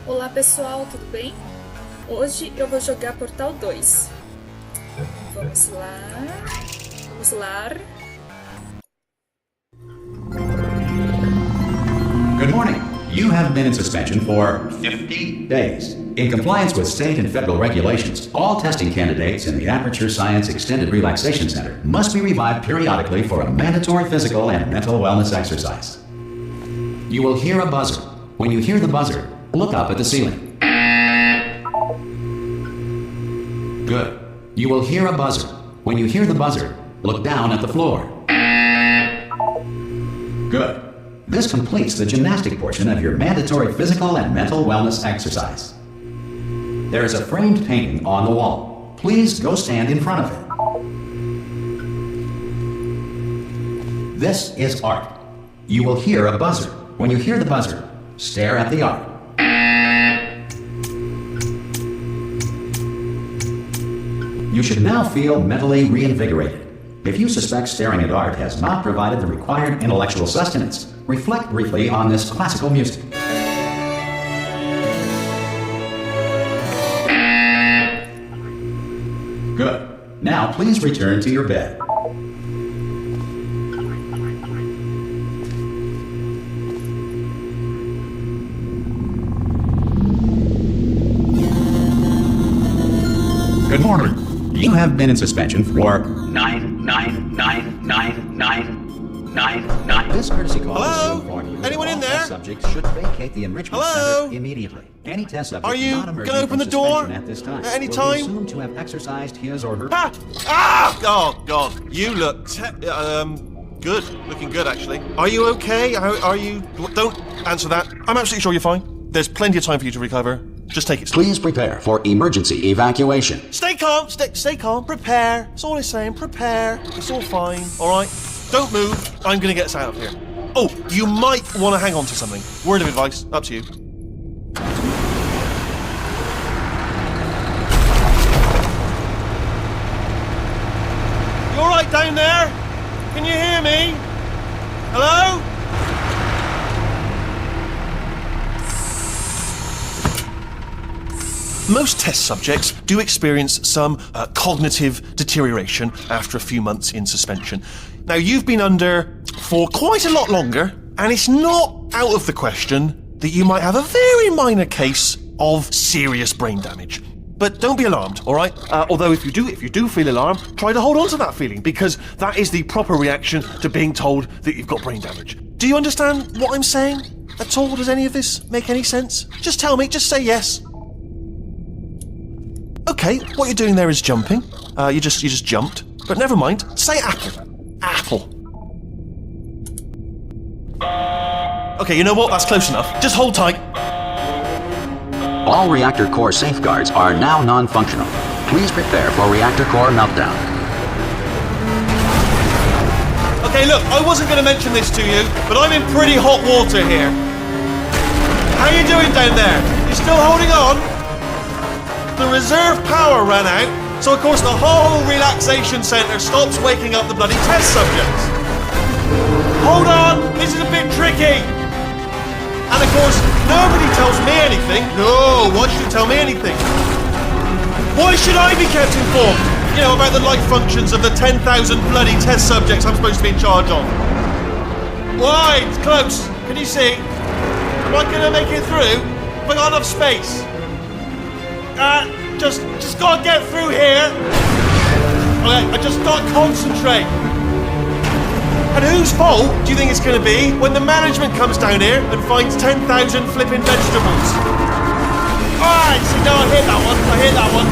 Olá pessoal, tudo bem? Hoje eu vou jogar Portal 2. Vamos lá. Vamos lá. Good morning. You have been in suspension for 50 days. In compliance with state and federal regulations, all testing candidates in the Aperture Science Extended Relaxation Center must be revived periodically for a mandatory physical and mental wellness exercise. You will hear a buzzer. When you hear the buzzer, look up at the ceiling. Good. You will hear a buzzer. When you hear the buzzer, look down at the floor. Good. This completes the gymnastic portion of your mandatory physical and mental wellness exercise. There is a framed painting on the wall. Please go stand in front of it. This is art. You will hear a buzzer. When you hear the buzzer, stare at the art. You should now feel mentally reinvigorated. If you suspect staring at art has not provided the required intellectual sustenance, reflect briefly on this classical music. Good. Now please return to your bed. Good morning. You have been in suspension for 9999999. This courtesy call is to inform you Anyone that in all there? test subjects should vacate the enrichment Hello? center immediately. Any test subject Are you not emerging gonna open from the door suspension at this time at any will time? be assumed to have exercised his or her. Ah! Ah! Oh God, you look good. Looking good, actually. Are you okay? Are you? Don't answer that. I'm absolutely sure you're fine. There's plenty of time for you to recover. Just take it slow. Please prepare for emergency evacuation. Stay calm. Stay calm. Prepare. That's all I'm saying. Prepare. It's all fine. All right. Don't move. I'm gonna get us out of here. Oh, you might want to hang on to something. Word of advice. Up to you. You all right down there? Can you hear me? Hello? Most test subjects do experience some cognitive deterioration after a few months in suspension. Now, you've been under for quite a lot longer, and it's not out of the question that you might have a very minor case of serious brain damage. But don't be alarmed, all right? Although if you do feel alarmed, try to hold on to that feeling, because that is the proper reaction to being told that you've got brain damage. Do you understand what I'm saying at all? Does any of this make any sense? Just tell me, just say yes. Okay, what you're doing there is jumping. You just jumped. But never mind. Say apple. Apple. Okay, you know what? That's close enough. Just hold tight. All reactor core safeguards are now non-functional. Please prepare for reactor core meltdown. Okay, look, I wasn't going to mention this to you, but I'm in pretty hot water here. How you doing down there? You still holding on? The reserve power ran out, so of course the whole relaxation centre stops waking up the bloody test subjects. Hold on, this is a bit tricky. And of course, nobody tells me anything. No, why should you tell me anything? Why should I be kept informed? You know, about the life functions of the 10,000 bloody test subjects I'm supposed to be in charge of. Why? It's close. Can you see? Am I gonna make it through? Have I got enough space? Just gotta get through here. Okay, I just gotta concentrate. And whose fault do you think it's gonna be when the management comes down here and finds 10,000 flipping vegetables? Alright, so now I hit that one.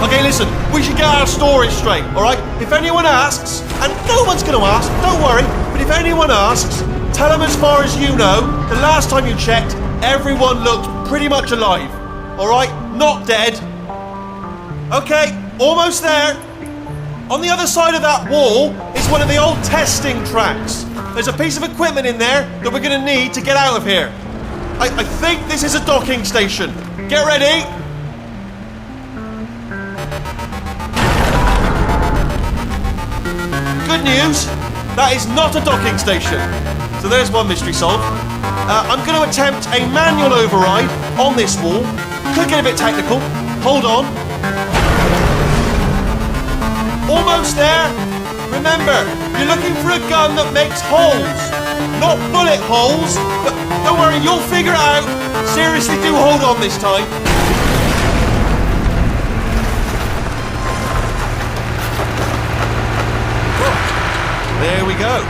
Okay, listen, we should get our story straight, alright? If anyone asks, and no one's gonna ask, don't worry, but if anyone asks, tell them as far as you know, the last time you checked, everyone looked pretty much alive. Alright? Not dead. Okay, almost there. On the other side of that wall is one of the old testing tracks. There's a piece of equipment in there that we're going to need to get out of here. I think this is a docking station. Get ready. Good news. That is not a docking station. So there's one mystery solved. I'm going to attempt a manual override on this wall. Could get a bit technical. Hold on. Almost there. Remember, you're looking for a gun that makes holes. Not bullet holes. But don't worry, you'll figure it out. Seriously, do hold on this time. There we go.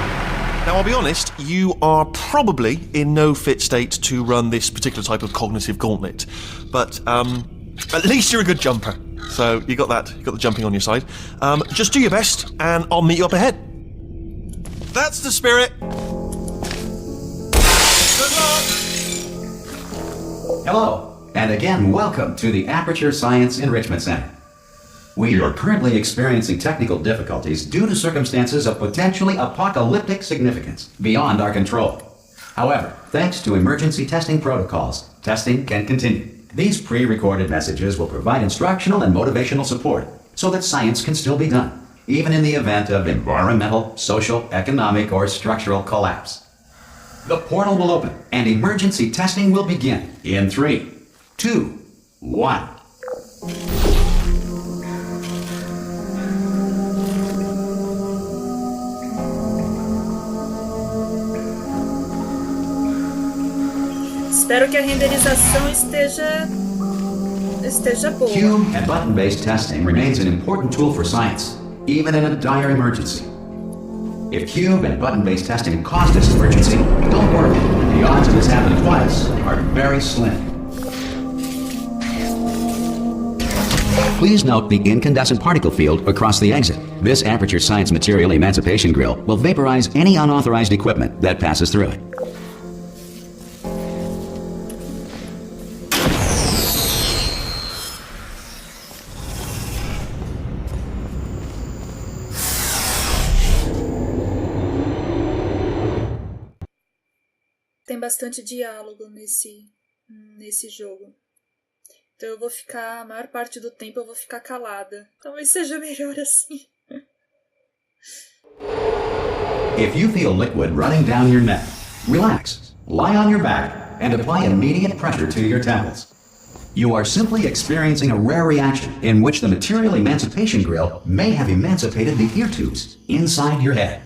Now, I'll be honest, you are probably in no fit state to run this particular type of cognitive gauntlet. But, at least you're a good jumper. So, you got that. You got the jumping on your side. Just do your best, and I'll meet you up ahead. That's the spirit. Good luck. Hello, and again, welcome to the Aperture Science Enrichment Center. We are currently experiencing technical difficulties due to circumstances of potentially apocalyptic significance beyond our control. However, thanks to emergency testing protocols, testing can continue. These pre-recorded messages will provide instructional and motivational support so that science can still be done, even in the event of environmental, social, economic, or structural collapse. The portal will open and emergency testing will begin in 3, 2, 1. Espero que a renderização esteja boa. Cube and button-based testing remains an important tool for science, even in a dire emergency. If cube and button-based testing caused this emergency, don't worry. The odds of this happening twice are very slim. Please note the incandescent particle field across the exit. This Aperture Science Material Emancipation Grill will vaporize any unauthorized equipment that passes through it. Tem bastante diálogo nesse jogo. Então eu vou ficar, a maior parte do tempo eu vou ficar calada. Talvez seja melhor assim. If you feel liquid running down your neck, relax, lie on your back, and apply immediate pressure to your temples. You are simply experiencing a rare reaction in which the Material Emancipation Grill may have emancipated the ear tubes inside your head.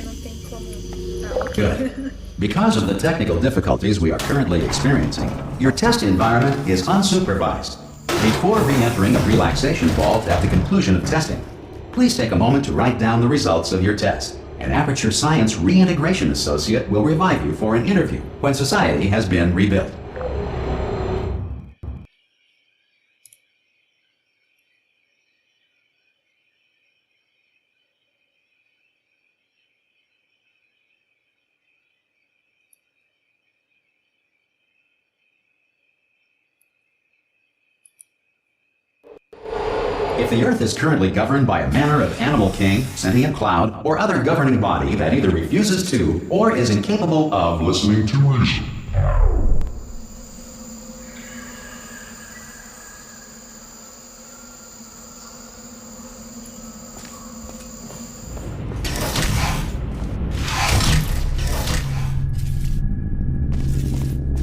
Não tem como. Good. Because of the technical difficulties we are currently experiencing, your test environment is unsupervised. Before re-entering a relaxation vault at the conclusion of testing, please take a moment to write down the results of your test. An Aperture Science Reintegration Associate will revive you for an interview when society has been rebuilt. If the Earth is currently governed by a manner of animal king, sentient cloud, or other governing body that either refuses to or is incapable of listening to reason.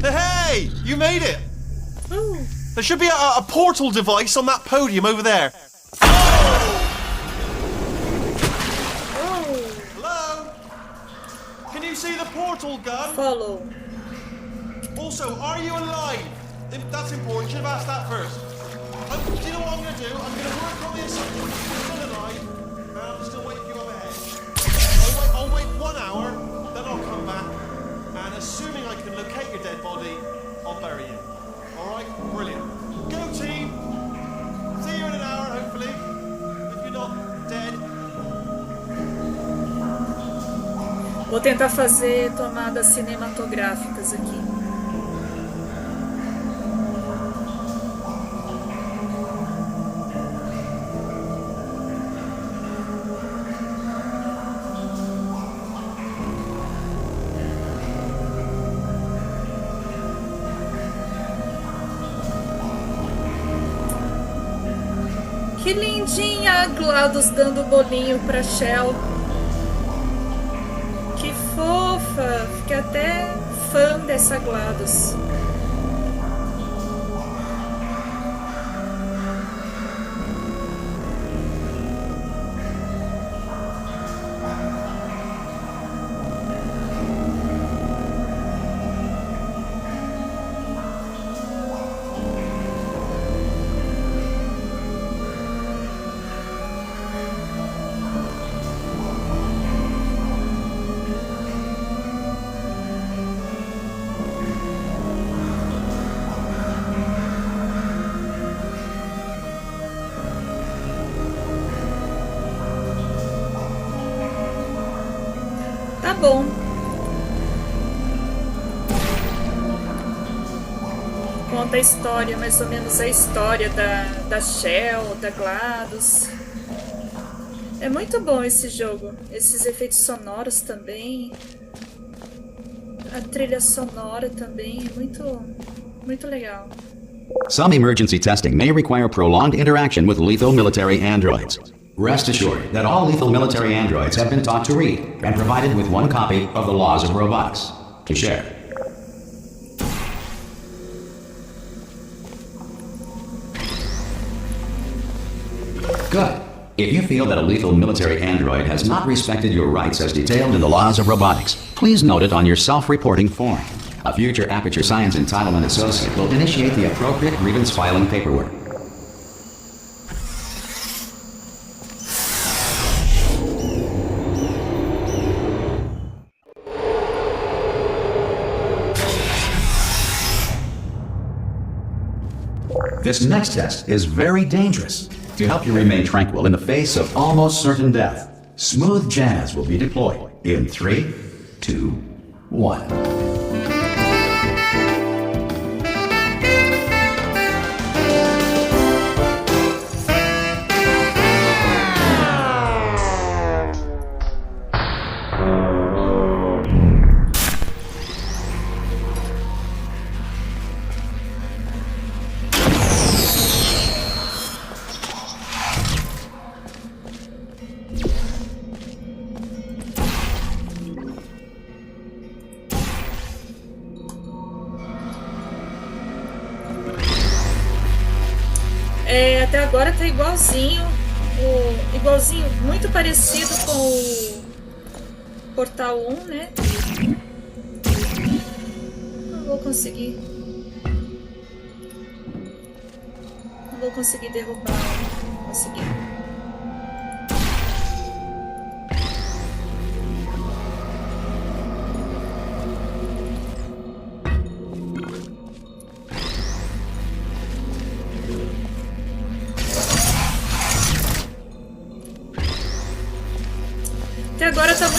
Hey, you made it! Ooh. There should be a portal device on that podium over there. Oh. Hello? Can you see the portal gun? Follow. Also, are you alive? That's important. Should have asked that first. Do you know what I'm going to do? I'm going to work on the assumption you're still alive, and I'm still waiting for you up ahead. I'll wait 1 hour, then I'll come back, and assuming I can locate your dead body, I'll bury you. Alright? Brilliant. Go team! See you in an hour, hopefully. If you're not dead. Vou tentar fazer tomadas cinematográficas aqui. Que lindinha a GLaDOS dando bolinho pra Shell. Que fofa. Fiquei até fã dessa GLaDOS. Tá bom. Conta a história, mais ou menos a história da Shell, da GLaDOS. É muito bom esse jogo. Esses efeitos sonoros também. A trilha sonora também é muito legal. Some emergency testing may require prolonged interaction with lethal military androids. Rest assured that all lethal military androids have been taught to read and provided with 1 copy of the Laws of Robotics to share. Good. If you feel that a lethal military android has not respected your rights as detailed in the Laws of Robotics, please note it on your self-reporting form. A future Aperture Science Entitlement Associate will initiate the appropriate grievance filing paperwork. This next test is very dangerous. To help you remain tranquil in the face of almost certain death, smooth jazz will be deployed in 3, 2, 1. Até agora tá igualzinho, muito parecido com o Portal 1, né? Não vou conseguir derrubar. Consegui.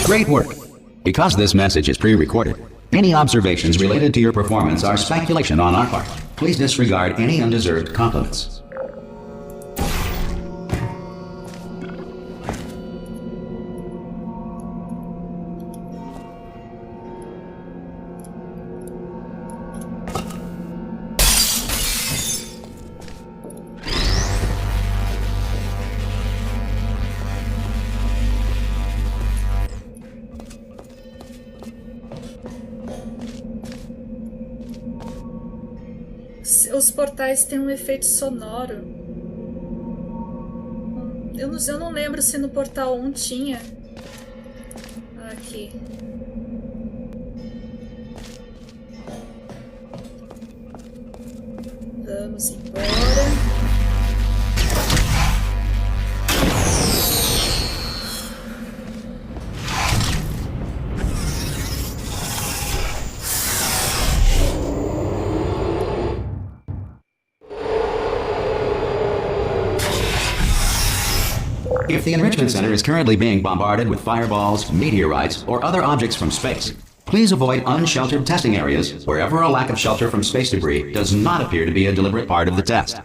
Great work. Because this message is pre-recorded, any observations related to your performance are speculation on our part. Please disregard any undeserved compliments. Os portais têm um efeito sonoro. Eu não lembro se no Portal 1 tinha. Aqui. Vamos embora. If the Enrichment Center is currently being bombarded with fireballs, meteorites, or other objects from space, please avoid unsheltered testing areas wherever a lack of shelter from space debris does not appear to be a deliberate part of the test.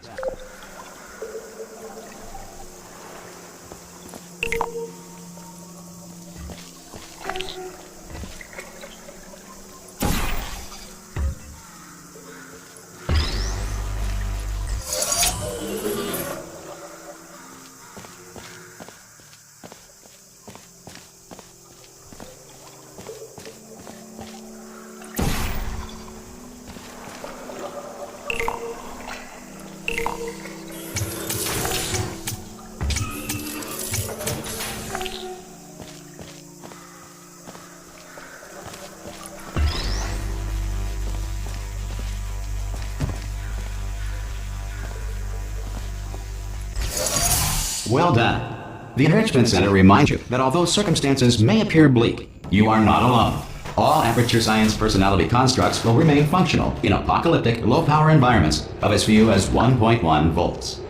Well done. The Enrichment Center reminds you that although circumstances may appear bleak, you are not alone. All Aperture Science personality constructs will remain functional in apocalyptic, low-power environments of as few as 1.1 volts.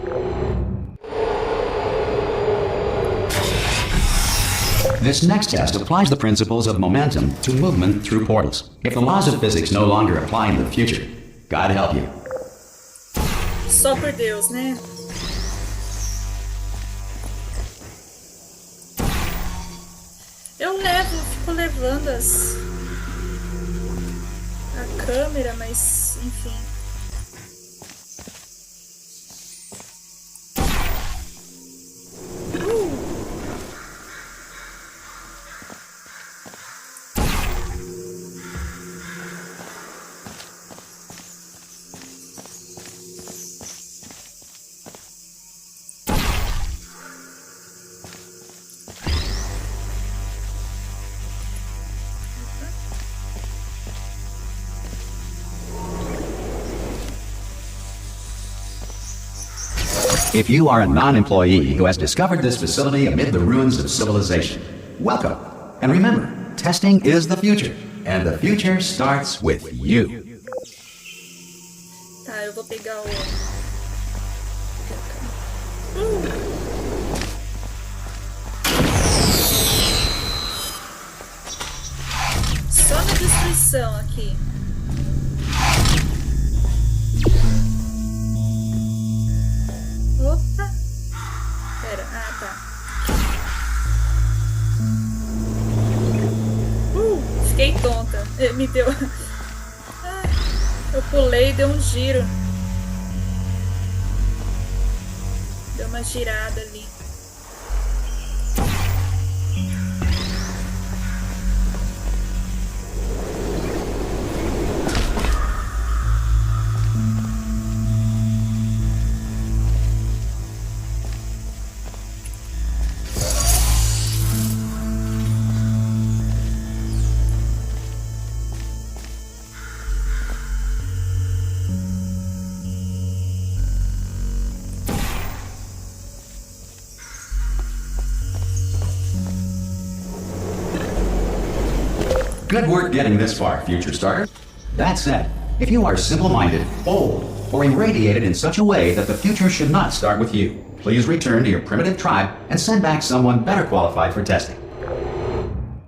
This next test applies the principles of momentum to movement through portals. If the laws of physics no longer apply in the future, God help you. Só por Deus, né? Eu fico levando a câmera, mas enfim. If you are a non-employee who has discovered this facility amid the ruins of civilization, welcome. And remember, testing is the future, and the future starts with you. Tá, eu vou pegar o... Só na destruição aqui. Opa! Pera, tá. Fiquei tonta. Me deu... eu pulei e deu um giro. Deu uma girada ali. Good work getting this far, future starter. That said, if you are simple-minded, old, or irradiated in such a way that the future should not start with you, please return to your primitive tribe and send back someone better qualified for testing.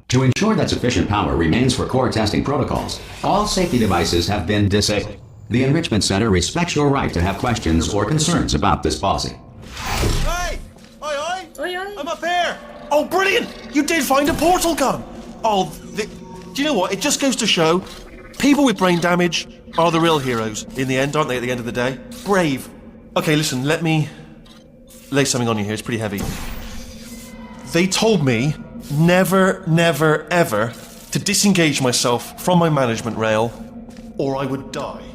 To ensure that sufficient power remains for core testing protocols, all safety devices have been disabled. The Enrichment Center respects your right to have questions or concerns about this policy. Hey! Oi! Oi, oi. I'm up here! Oh, brilliant! You did find a portal gun! Oh, do you know what? It just goes to show, people with brain damage are the real heroes in the end, aren't they, at the end of the day? Brave. Okay, listen, let me lay something on you here. It's pretty heavy. They told me never, never, ever to disengage myself from my management rail or I would die.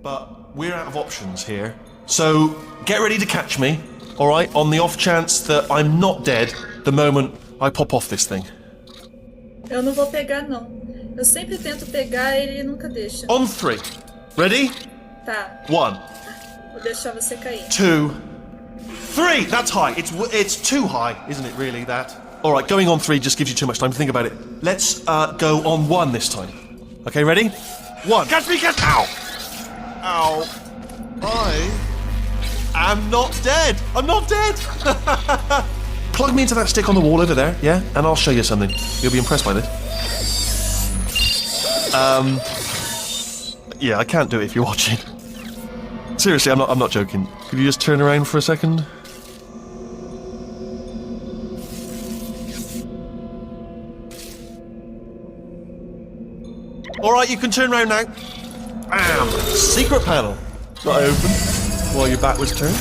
But we're out of options here. So get ready to catch me, all right, on the off chance that I'm not dead the moment I pop off this thing. Eu não vou pegar, não. Eu sempre tento pegar e ele nunca deixa. On 3. Ready? Tá. 1, Vou deixar você cair. 2, 3. That's high. It's too high, isn't it, really, that? All right, going on 3 just gives you too much time to think about it. Let's go on 1 this time. Okay, ready? 1. Catch me, catch... Ow! Ow. I am not dead. I'm not dead. plug me into that stick on the wall over there, yeah? And I'll show you something. You'll be impressed by this. Yeah, I can't do it if you're watching. Seriously, I'm not joking. Could you just turn around for a second? Alright, you can turn around now. Bam! Secret panel. That I open while your back was turned.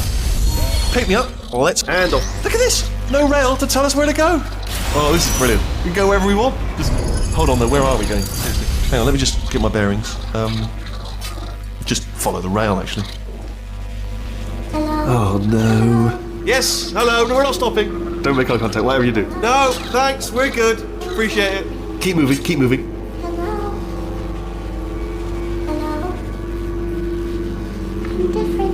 Pick me up. Let's handle. Look at this! No rail to tell us where to go. Oh, this is brilliant. We can go wherever we want. Just hold on though, where are we going? Seriously. Hang on, let me just get my bearings. Just follow the rail actually. Hello. Oh no. Yes, hello, no, we're not stopping. Don't make eye contact, whatever you do. No, thanks, we're good. Appreciate it. Keep moving, keep moving. Hello. Hello. I'm different.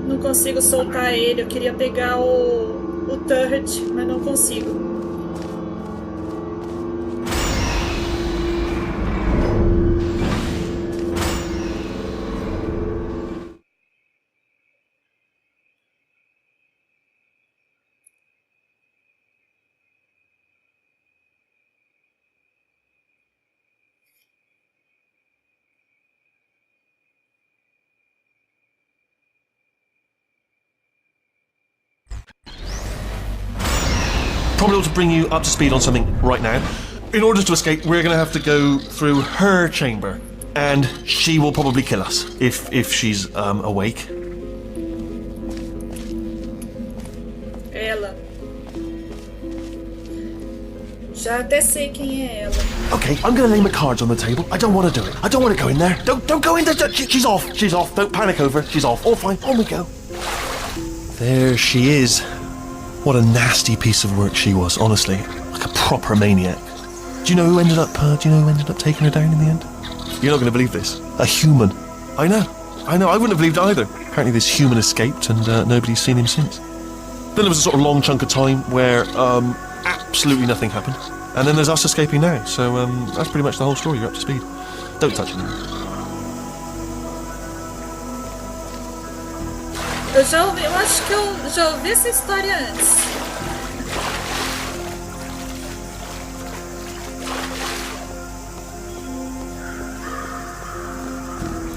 Não consigo soltar ele. Eu queria pegar o turret, mas não consigo. Probably able to bring you up to speed on something right now. In order to escape, we're going to have to go through her chamber, and she will probably kill us if she's awake. Ela. Já até sei quem é ela. Okay, I'm going to lay my cards on the table. I don't want to do it. I don't want to go in there. Don't go in there. She's off. She's off. Don't panic over her. She's off. All fine. On we go. There she is. What a nasty piece of work she was, honestly. Like a proper maniac. Do you know who ended up taking her down in the end? You're not going to believe this. A human. I know. I wouldn't have believed either. Apparently this human escaped and nobody's seen him since. Then there was a sort of long chunk of time where absolutely nothing happened. And then there's us escaping now. So that's pretty much the whole story. You're up to speed. Don't touch anything. Eu acho que eu já ouvi essa história antes.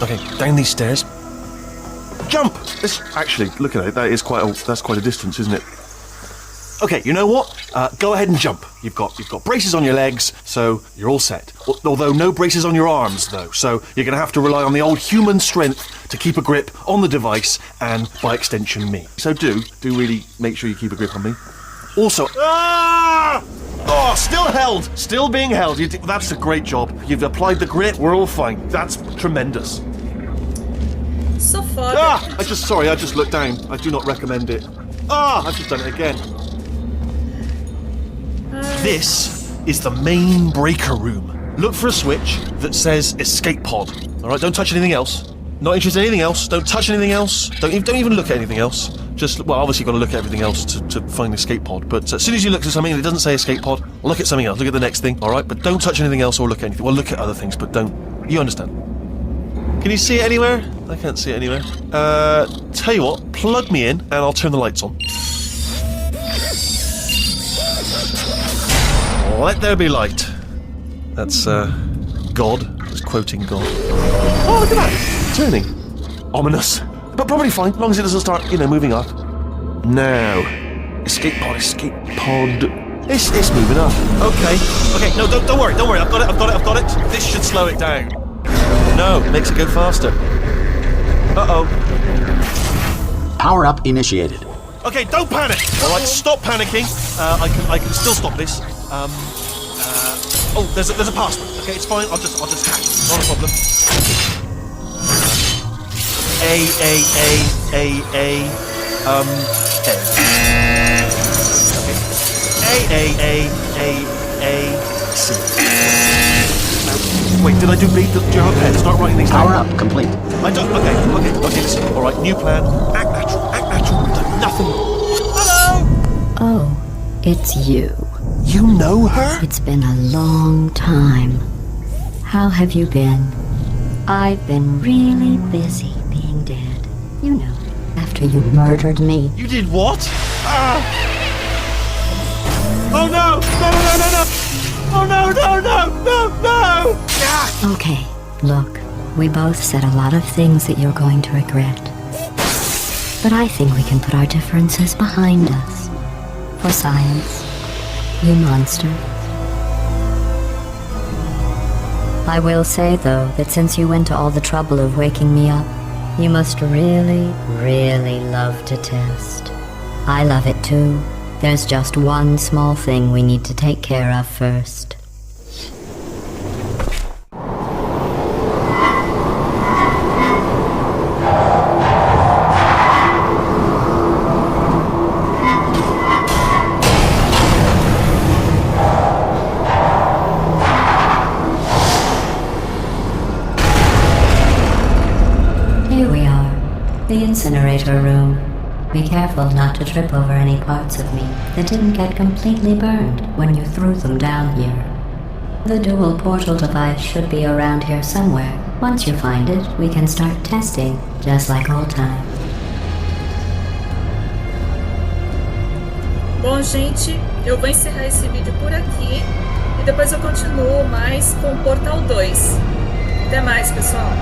Okay, down these stairs. Jump! Actually, look at it. That's quite a distance, isn't it? Okay, you know what? Go ahead and jump. You've got braces on your legs, so you're all set. Although no braces on your arms, though. So you're going to have to rely on the old human strength to keep a grip on the device, and by extension, me. So do really make sure you keep a grip on me. Also, oh, still held, still being held. That's a great job. You've applied the grip. We're all fine. That's tremendous. So far. I just looked down. I do not recommend it. I've just done it again. This is the main breaker room. Look for a switch that says escape pod. All right, don't touch anything else. Not interested in anything else. Don't touch anything else. Don't even look at anything else. Obviously you've got to look at everything else to find the escape pod. But as soon as you look at something and it doesn't say escape pod, look at something else. Look at the next thing. All right, but don't touch anything else or look at anything. Well, look at other things, but don't. You understand? Can you see it anywhere? I can't see it anywhere. Tell you what, plug me in and I'll turn the lights on. Let there be light. That's, God. Just quoting God. Oh, look at that! Turning. Ominous. But probably fine, as long as it doesn't start, moving up. Now. Escape pod. It's moving up. Okay, no, don't worry. I've got it. This should slow it down. No, it makes it go faster. Uh-oh. Power up initiated. Okay, don't panic! Alright, stop panicking. I can still stop this. Oh, there's a password. Okay, it's fine. I'll just hack it. Not a problem. C. Wait, did I do B? Do you have a pen? Start writing these down. Power up complete. I don't. Okay. Listen. All right, new plan. Act natural. We've done nothing. Hello. Oh, it's you. You know her? It's been a long time. How have you been? I've been really busy being dead. You know, after you murdered me. You did what? Oh no! No, no, no, no, no! Oh no, no, no, no, no! Ah! Okay, look, we both said a lot of things that you're going to regret. But I think we can put our differences behind us. For science, you monster. I will say, though, that since you went to all the trouble of waking me up, you must really, really love to test. I love it too. There's just one small thing we need to take care of first. Here we are, the incinerator room. Be careful not to trip over any parts of me that didn't get completely burned when you threw them down here. The dual portal device should be around here somewhere. Once you find it, we can start testing, just like old times. Bom, gente, eu vou encerrar esse vídeo por aqui e depois eu continuo mais com o Portal 2. Até mais, pessoal!